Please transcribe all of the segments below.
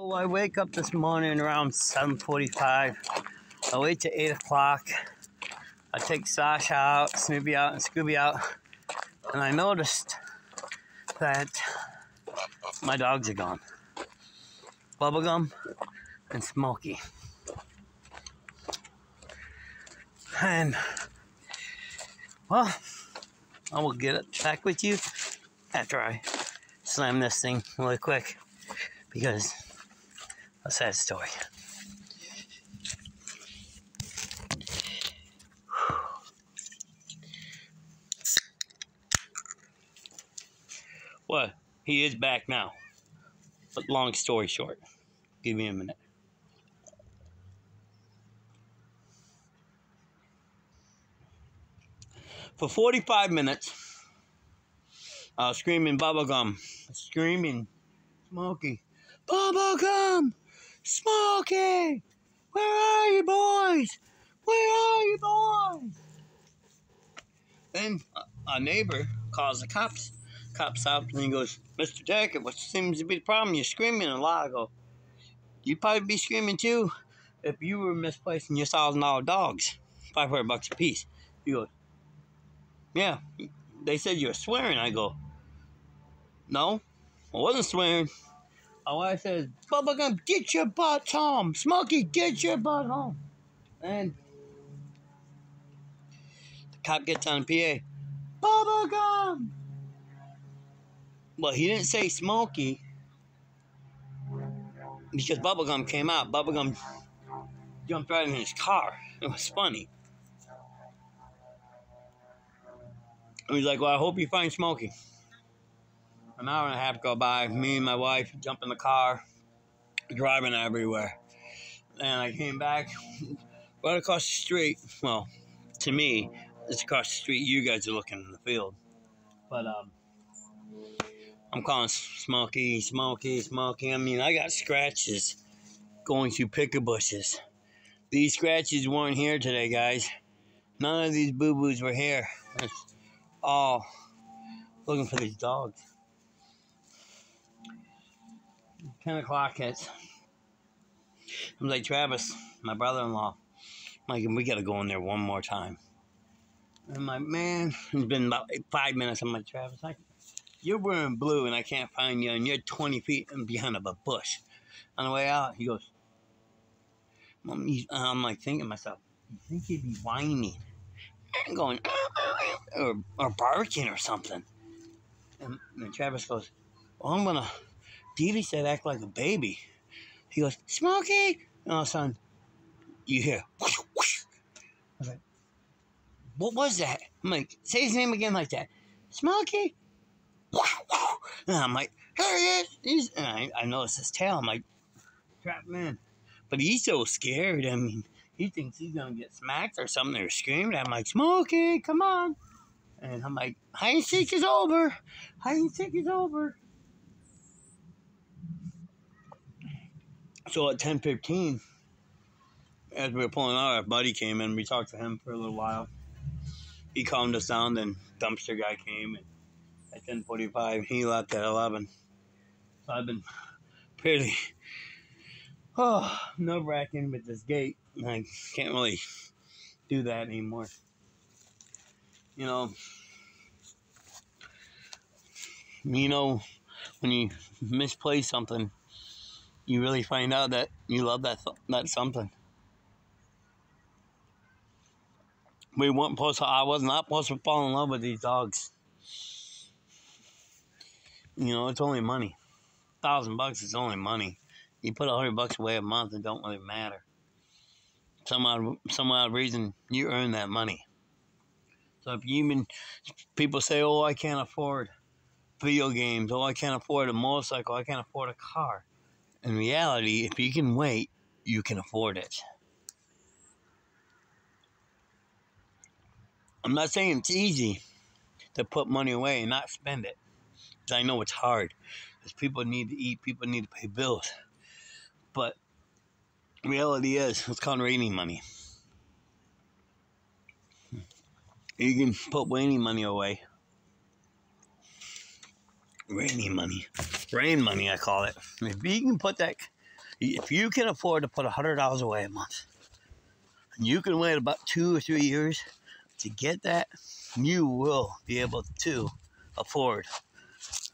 Oh, I wake up this morning around 7:45. I wait till 8 o'clock. I take Sasha out, Snoopy out, and Scooby out. And I noticed that my dogs are gone. Bubblegum and Smokey. And, well, I will get back with you after I slam this thing really quick, because a sad story. Well, he is back now. But long story short, give me a minute. For 45 minutes, I was screaming Bubblegum, screaming Smokey, Bubblegum, Smokey, where are you boys? Where are you boys? Then a neighbor calls the cops. Cops out and he goes, Mr. Deckard, what seems to be the problem? You're screaming a lot. I go, you'd probably be screaming too if you were misplacing your $1,000 dogs, $500 a piece. He goes, yeah, they said you were swearing. I go, no, I wasn't swearing. All I said is, Bubblegum, get your butt home. Smokey, get your butt home. And the cop gets on PA, Bubblegum. Well, he didn't say Smokey because Bubblegum came out. Bubblegum jumped right in his car. It was funny. And he's like, well, I hope you find Smokey. An hour and a half go by. Me and my wife jump in the car, driving everywhere. And I came back right across the street. Well, to me, it's across the street. You guys are looking in the field. But I'm calling Smokey, Smokey, Smokey. I mean, I got scratches going through picker bushes. These scratches weren't here today, guys. None of these boo-boos were here. It's all looking for these dogs. 10 o'clock hits. I'm like, Travis, my brother-in-law, I'm like, we got to go in there one more time. And I'm like, man, it's been about 5 minutes. I'm like, Travis, you're wearing blue and I can't find you, and you're 20 feet behind a bush. On the way out, he goes, I'm like thinking to myself, you think he'd be whining and going, or barking or something? And Travis goes, well, I'm going to, Dee Dee said act like a baby. He goes, Smokey! And all of a sudden, you hear, whoosh, whoosh. I was like, what was that? I'm like, say his name again like that. Smokey! Whoosh, whoosh. And I'm like, here he is! And I noticed his tail. I'm like, trap man. But he's so scared. I mean, he thinks he's going to get smacked or something or screamed. I'm like, Smokey, come on. And I'm like, hide and seek is over. Hide and seek is over. So at 10:15, as we were pulling out, our buddy came in. We talked to him for a little while. He calmed us down. Then dumpster guy came. And at 10:45, he left at 11. So I've been pretty nerve-wracking with this gate. I can't really do that anymore. You know, when you misplace something, you really find out that you love that something. I was not supposed to fall in love with these dogs. You know, it's only money. $1,000 is only money. You put $100 away a month, it don't really matter. Some odd reason, you earn that money. So if people say, oh, I can't afford video games, oh, I can't afford a motorcycle, I can't afford a car. In reality, if you can wait, you can afford it. I'm not saying it's easy to put money away and not spend it. Because I know it's hard. Because people need to eat, people need to pay bills. But reality is, it's called rainy money. You can put rainy money away. Rainy money. Rain money, I call it. If you can put that If you can afford to put $100 away a month, and you can wait about 2 or 3 years to get that, you will be able to afford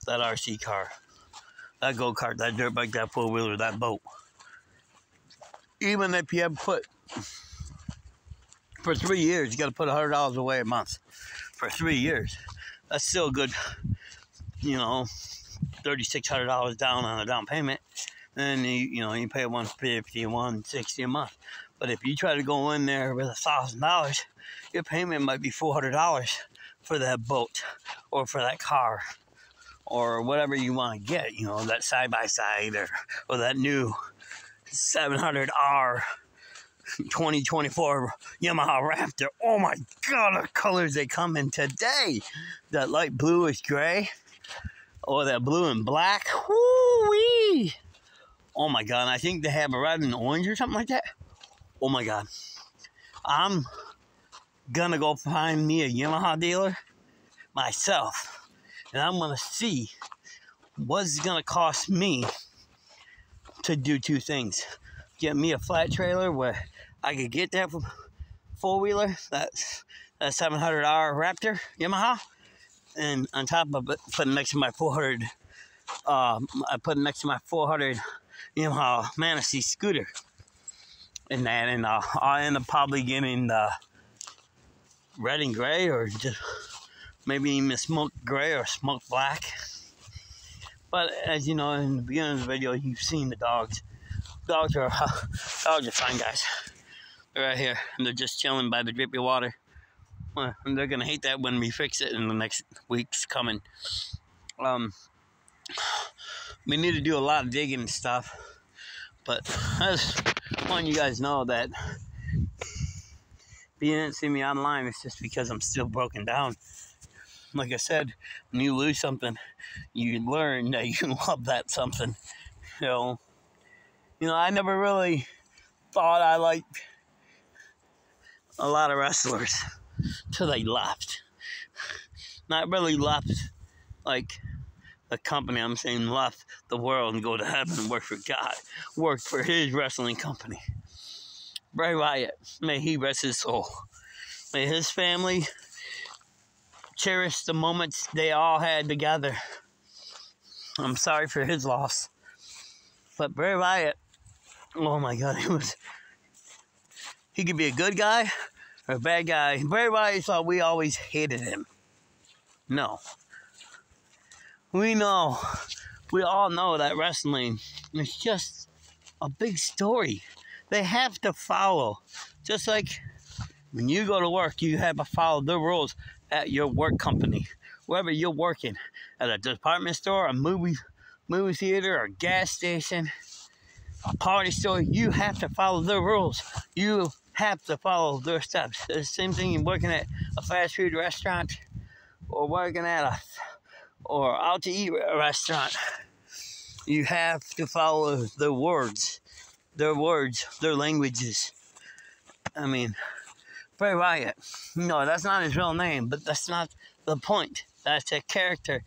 that RC car, that go-kart, that dirt bike, that four-wheeler, that boat. Even if you have put, for 3 years, you got to put $100 away a month for 3 years. That's still good, you know, $3,600 down on a down payment. And you pay $150, $160 a month. But if you try to go in there with $1,000, your payment might be $400 for that boat or for that car or whatever you want to get. You know, that side-by-side or that new 700R 2024 Yamaha Raptor. Oh my God, the colors they come in today. That light bluish gray or that blue and black. Woo-wee! Oh my God, I think they have a red and orange or something like that. Oh my God. I'm gonna go find me a Yamaha dealer myself. And I'm gonna see what's gonna cost me to do two things. Get me a flat trailer where I could get that four-wheeler, that 700R Raptor Yamaha. And on top of it, put it next to my 400, I put it next to my 400 Yamaha Manistee scooter, and I'll end up probably getting the red and gray, or just maybe even smoke gray or smoke black. But as you know, in the beginning of the video, you've seen the dogs. Dogs are fine guys. They're right here, and they're just chilling by the drippy water. And they're gonna hate that when we fix it in the next weeks coming. We need to do a lot of digging and stuff, but I just want you guys to know that if you didn't see me online, it's just because I'm still broken down. Like I said, when you lose something, you learn that you love that something. You know, I never really thought I liked a lot of wrestlers till they left. Not really left like the company, I'm saying left the world and go to heaven and work for God. Work for his wrestling company. Bray Wyatt, may he rest his soul. May his family cherish the moments they all had together. I'm sorry for his loss. But Bray Wyatt, oh my God, he could be a good guy or a bad guy. Bray Wyatt thought we always hated him. No. We all know that wrestling is just a big story. They have to follow. Just like when you go to work, you have to follow the rules at your work company. Wherever you're working, at a department store, a movie theater, or a gas station, a party store, you have to follow the rules. You have to follow their steps. It's the same thing you're working at a fast food restaurant or working at or out to eat restaurant. You have to follow their words, their languages. I mean, Bray Wyatt, no, that's not his real name, but that's not the point. That's a character.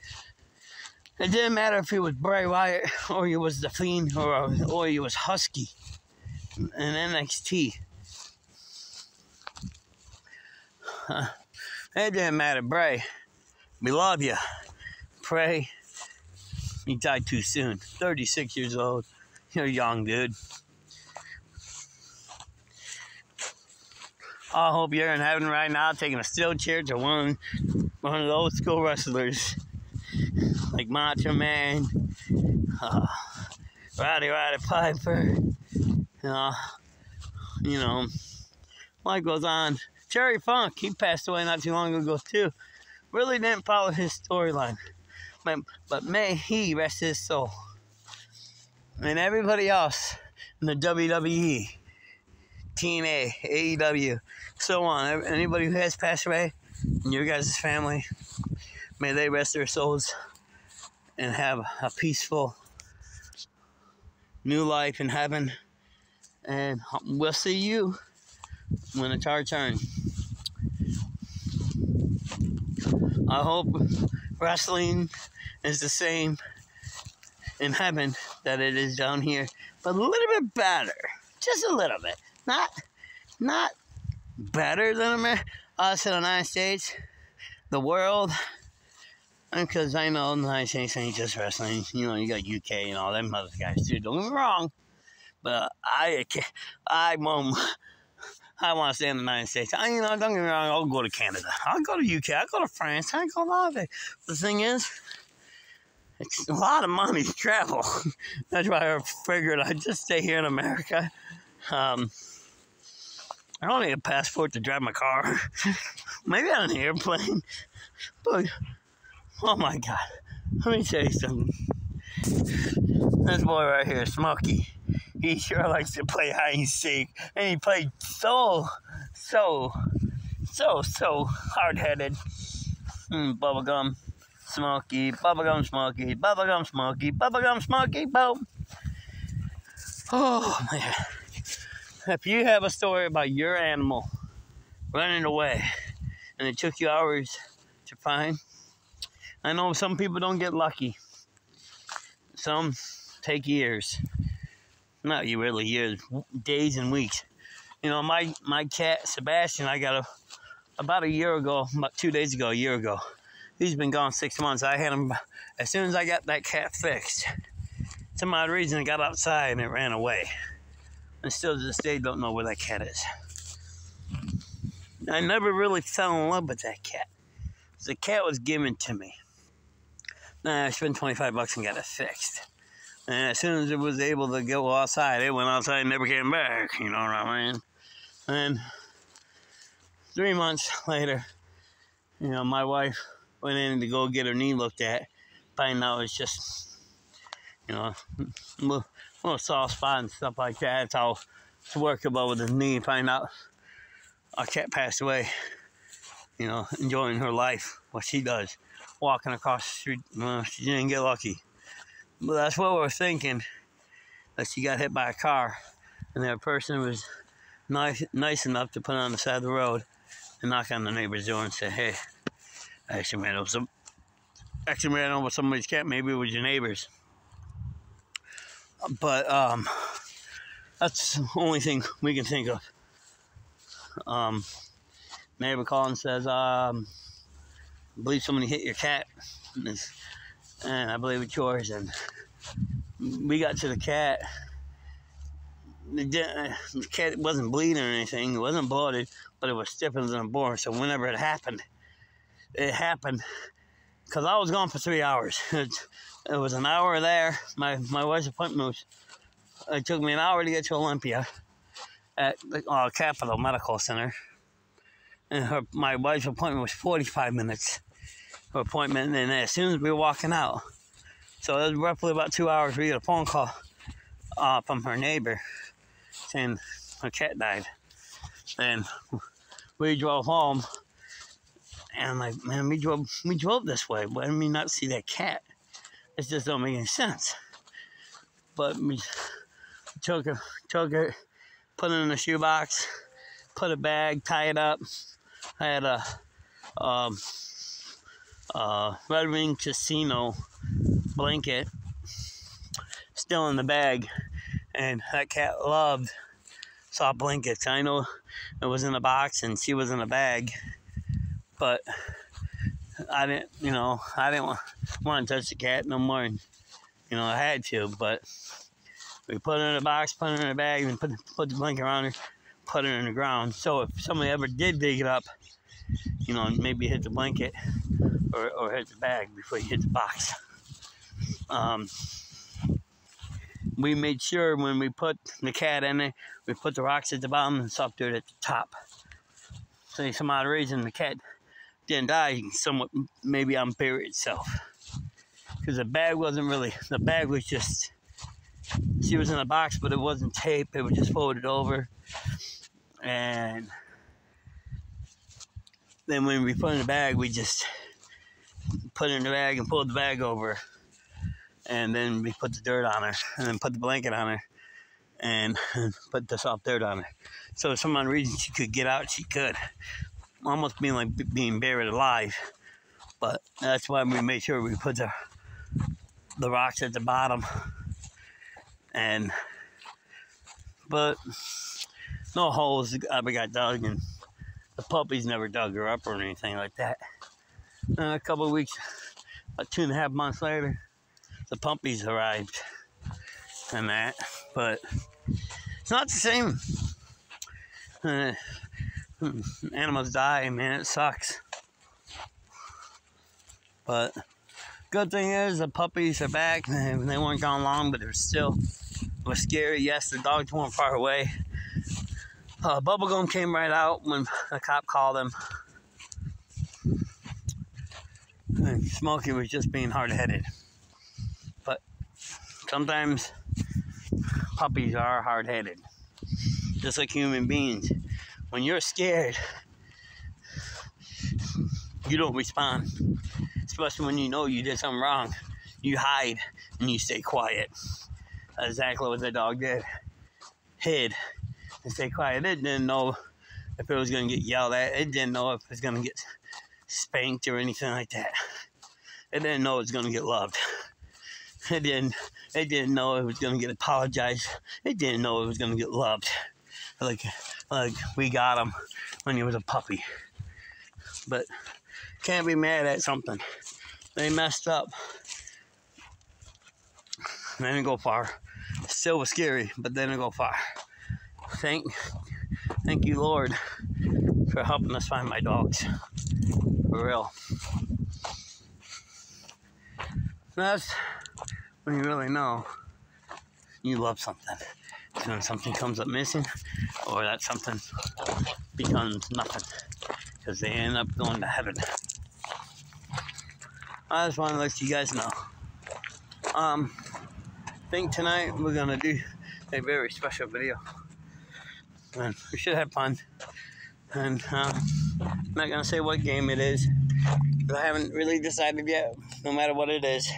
It didn't matter if he was Bray Wyatt or he was The Fiend or he was Husky in NXT. It didn't matter. Bray, we love you. Bray, he died too soon. 36 years old. You're young, dude. I hope you're in heaven right now taking a steel chair to one of the old school wrestlers like Macho Man, Roddy Piper, life goes on. Terry Funk, he passed away not too long ago too. Really didn't follow his storyline, but may he rest his soul. And everybody else in the WWE, TNA, AEW, so on. Anybody who has passed away in your guys' family, may they rest their souls and have a peaceful new life in heaven. And we'll see you when it's our turn. I hope wrestling is the same in heaven that it is down here but a little bit better. Just a little bit. Not better than us in the United States, the world. Because I know the United States ain't just wrestling. You know, you got UK and all them other guys too. Don't get me wrong. But I want to stay in the United States. Don't get me wrong. I'll go to Canada. I'll go to UK. I'll go to France. I'll go to all of it. The thing is, it's a lot of money to travel. That's why I figured I'd just stay here in America. I don't need a passport to drive my car. Maybe on an airplane. But, oh my God. Let me tell you something. This boy right here, Smokey, he sure likes to play hide and seek. And he played so hard-headed. Bubblegum Smokey, bubblegum Smokey, bubblegum Smokey, bubblegum Smokey, boom. Oh, man. If you have a story about your animal running away and it took you hours to find, I know some people don't get lucky. Some take years. Not really years, days and weeks. You know, my cat, Sebastian, I got about 2 days ago, a year ago. He's been gone 6 months. I had him, as soon as I got that cat fixed, some odd reason it got outside and it ran away. And still to this day don't know where that cat is. I never really fell in love with that cat. The cat was given to me. I spent $25 and got it fixed. And as soon as it was able to go outside, it went outside and never came back. You know what I mean? And 3 months later, you know, my wife went in to go get her knee looked at. Find out it's just, you know, little soft spot and stuff like that. It's all workable with his knee. Find out our cat passed away, you know, enjoying her life, what she does, walking across the street. Well, she didn't get lucky. But that's what we're thinking, that she got hit by a car, and that person was nice enough to put it on the side of the road and knock on the neighbor's door and say, hey, I actually ran over somebody's cat. Maybe it was your neighbor's. But that's the only thing we can think of. Neighbor calls and says, I believe somebody hit your cat, and I believe it's yours. And we got to the cat. The cat wasn't bleeding or anything. It wasn't bloated, but it was stiffer than a boar. So whenever it happened because I was gone for 3 hours. It was an hour there. My wife's appointment was, it took me an hour to get to Olympia at the Capital Medical Center. And my wife's appointment was 45 minutes for appointment. And as soon as we were walking out, so it was roughly about 2 hours, we got a phone call from her neighbor saying her cat died. And we drove home. And I'm like, man, we drove this way. Why did we not see that cat? It just don't make any sense. But we took it, put it in a shoebox, put a bag, tie it up. I had a Red Wing Casino blanket still in the bag, and that cat loved soft blankets. I know it was in a box and she was in a bag, but I didn't want to touch the cat no more. And, I had to, but we put it in a box, put it in a bag, and put the blanket around her, put it in the ground. So if somebody ever did dig it up, maybe hit the blanket or hit the bag before you hit the box. We made sure when we put the cat in there, we put the rocks at the bottom and soft dirt at the top. So for some odd reason, the cat didn't die, somewhat maybe unbury itself. Because the bag was just, she was in a box, but it wasn't taped, it was just folded over. And then when we put it in the bag, we just put it in the bag and pulled the bag over. And then we put the dirt on her, and then put the blanket on her, and put the soft dirt on her. So if for some odd reason she could get out, she could. Almost being like being buried alive. But that's why we made sure we put the rocks at the bottom and But no holes ever got dug, and the puppies never dug her up or anything like that. And a couple of weeks, about 2.5 months later, the puppies arrived and that. But it's not the same. Animals die, man, it sucks. But good thing is the puppies are back. They weren't gone long, but it was scary. Yes, the dogs weren't far away. Bubblegum came right out when the cop called him. And Smokey was just being hard-headed. But sometimes puppies are hard-headed, just like human beings. When you're scared, you don't respond, especially when you know you did something wrong. You hide and you stay quiet. That's exactly what the dog did. Hid and stay quiet. It didn't know if it was going to get yelled at. It didn't know if it was going to get spanked or anything like that. It didn't know it was going to get loved. It didn't know it was going to get apologized. It didn't know it was going to get loved. Like we got him when he was a puppy. But can't be mad at something. They messed up. They didn't go far. Still was scary, but they didn't go far. Thank you, Lord, for helping us find my dogs. For real. That's when you really know you love something. It's when something comes up missing, or that something becomes nothing, because they end up going to heaven. I just want to let you guys know. I think tonight we're gonna do a very special video, and we should have fun. And I'm not gonna say what game it is, because I haven't really decided yet. No matter what it is,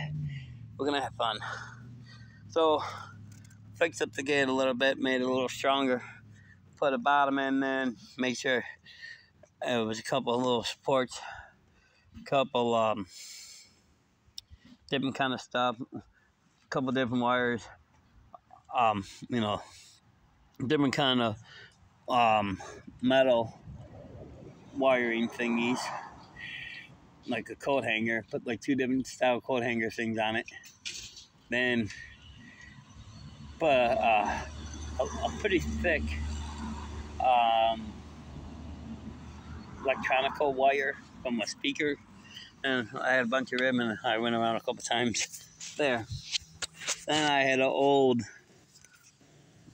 we're gonna have fun. So, fixed up the gate a little bit, made it a little stronger, put a bottom in, and make sure it was a couple of little supports, couple different kind of stuff, a couple different wires, different kind of metal wiring thingies, like a coat hanger. Put like 2 different style coat hanger things on it. Then put a pretty thick electronical wire from a speaker, and I had a bunch of ribbon, and I went around a couple times there. Then I had an old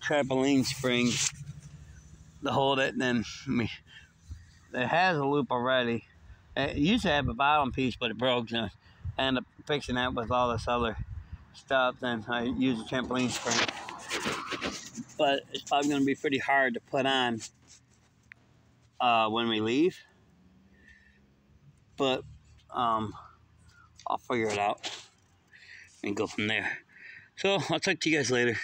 trampoline spring to hold it, and then it has a loop already. It used to have a bottom piece, but it broke, and I ended up fixing that with all this other stuff. Then I used a trampoline spring, but it's probably going to be pretty hard to put on when we leave. But I'll figure it out and go from there. So I'll talk to you guys later.